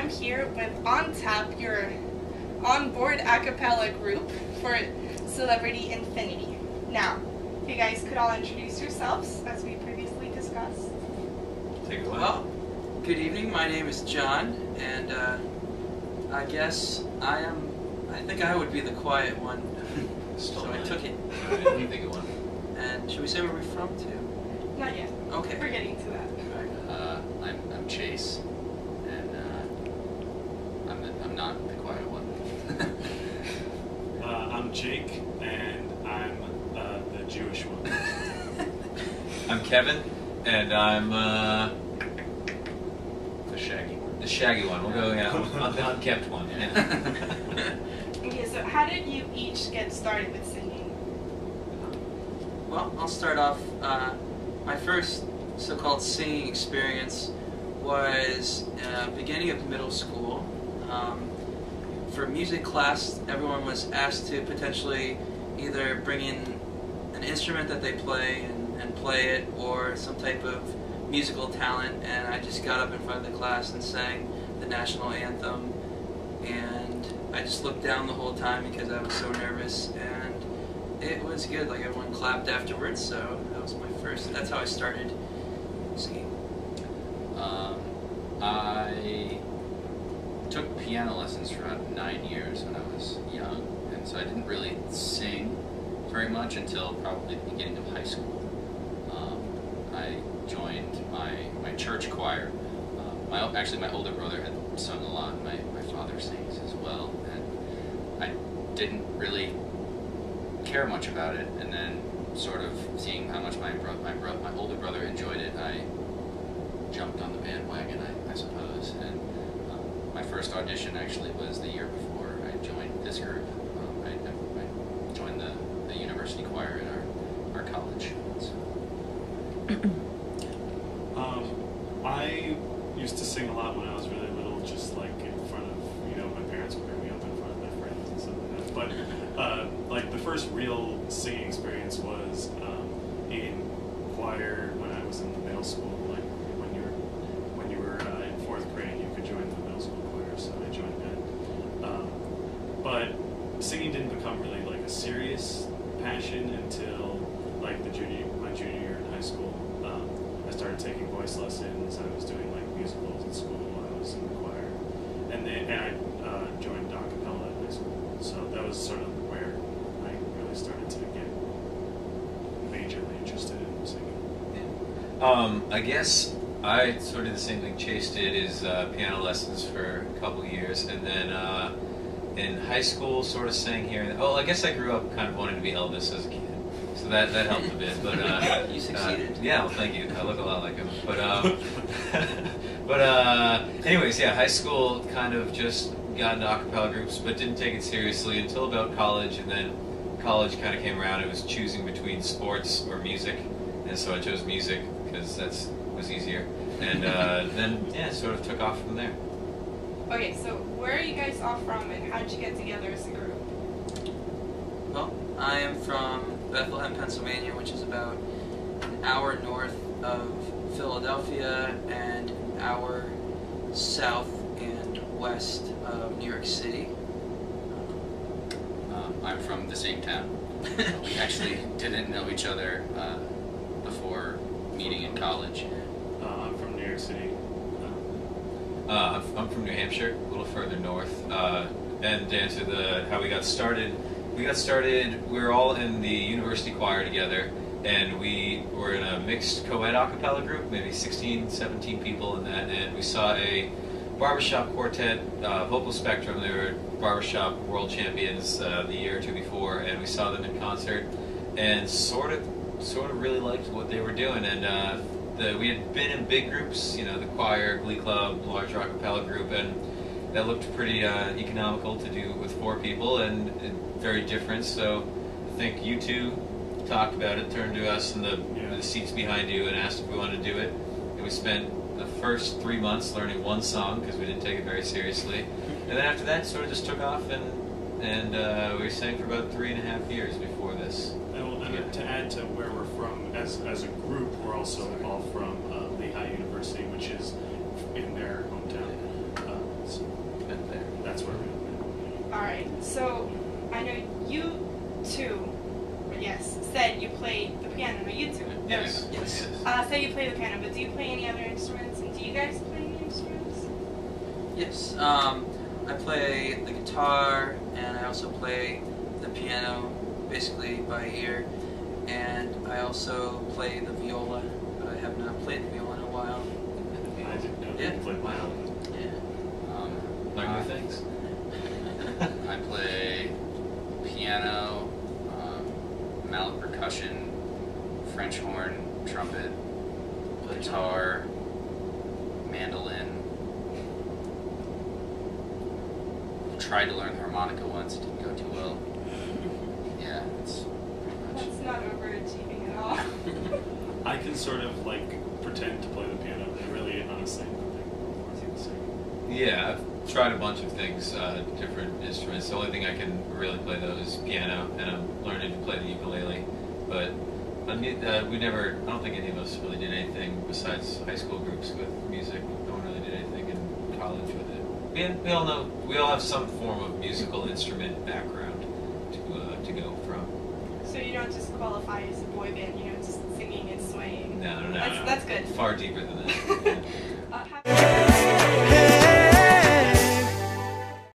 I'm here with On Tap, your on-board a cappella group for Celebrity Infinity. Now, if you guys could all introduce yourselves, as we previously discussed. Take it away. Well, good evening. My name is John, and I guess I think I would be the quiet one, so I took it. You think of one. And should we say where we're from too? Not yet. Okay. We're getting to that. I'm Chase, and I'm not the quiet one. I'm Jake, and I'm the Jewish one. I'm Kevin, and I'm The shaggy one. the shaggy one. We'll go, the unkept one. Yeah. Okay, so how did you each get started with singing? Well, I'll start off. My first so-called singing experience was beginning of middle school. For music class, everyone was asked to potentially either bring in an instrument that they play and play it, or some type of musical talent, and I just got up in front of the class and sang the national anthem, and I just looked down the whole time because I was so nervous, and it was good. Like, everyone clapped afterwards, so that was my first. That's how I started singing. I took piano lessons for about 9 years when I was young, and so I didn't really sing very much until probably the beginning of high school. I joined my church choir. Actually, my older brother had sung a lot. My father sings as well, and I didn't really care much about it. And then, sort of seeing how much my older brother enjoyed it, I jumped on the bandwagon, I suppose. And my first audition actually was the year before I joined this group. I joined the university choir at our college. So. I used to sing a lot when I was really little, just like in front of, my parents would bring me up in front of their friends and stuff like that. But like the first real singing experience was in choir when I was in middle school. Like when you were in 4th grade, you could join the middle school choir, so I joined that. But singing didn't become really like a serious passion until like my junior year in high school. I started taking voice lessons. I was doing like musicals at school. I was in the choir, and I joined a cappella at high school. So that was sort of where I really started to get majorly interested in singing. Yeah. I guess I sort of did the same thing Chase did, is piano lessons for a couple of years, and then in high school sort of sang here. I guess I grew up kind of wanting to be Elvis as a kid. So that helped a bit, but You succeeded. Yeah, well, thank you. I look a lot like him, but anyways, yeah, high school kind of just got into a cappella groups, but didn't take it seriously until about college, and then college kind of came around. It was choosing between sports or music, and so I chose music because that was easier, and then sort of took off from there. Okay, so where are you guys all from, and how did you get together as a group? Well, I am from Bethlehem, Pennsylvania, which is about an hour north of Philadelphia and an hour south and west of New York City. I'm from the same town. We actually didn't know each other before meeting in college. I'm from New York City. I'm from New Hampshire, a little further north. And to answer how we got started, we were all in the university choir together, and we were in a mixed co-ed a cappella group, maybe 16, 17 people in that, and we saw a barbershop quartet, Vocal Spectrum. They were barbershop world champions the year or two before, and we saw them in concert, and sort of really liked what they were doing, and we had been in big groups, the choir, glee club, large a cappella group, and that looked pretty economical to do with 4 people, and very different. So I think you two talked about it, turned to us in the seats behind you, and asked if we wanted to do it. And we spent the first 3 months learning one song because we didn't take it very seriously. And then after that, it sort of just took off, and we sang for about 3.5 years before this. And to add to where we're from, as a group, we're also all from Lehigh University, which is in their hometown. So that's where we open. Alright, so I know you two, yes, said you play the piano. No, you two. Yes. Yes. Said you play the piano, but do you play any other instruments? And do you guys play any instruments? Yes. I play the guitar, and I also play the piano, basically by ear. And I also play the viola, but I have not played the viola in a while. I didn't know Yeah. you played violin. Yeah. Learn new things. I play piano, mallet percussion, French horn, trumpet, guitar, mandolin. Tried to learn harmonica once, it didn't go too well. Yeah, it's pretty much. That's not overachieving at all. I can sort of like pretend to play the piano, but really, honestly, nothing the same. Yeah, I've tried a bunch of things, different instruments. The only thing I can really play though is piano, and I'm learning to play the ukulele. But we never, I don't think any of us really did anything besides high school groups with music. No one really did anything in college with it. We all know, we all have some form of musical instrument background to go from. So you don't just qualify as a boy band, you know, just singing and swaying. No. That's good. Far deeper than that. Have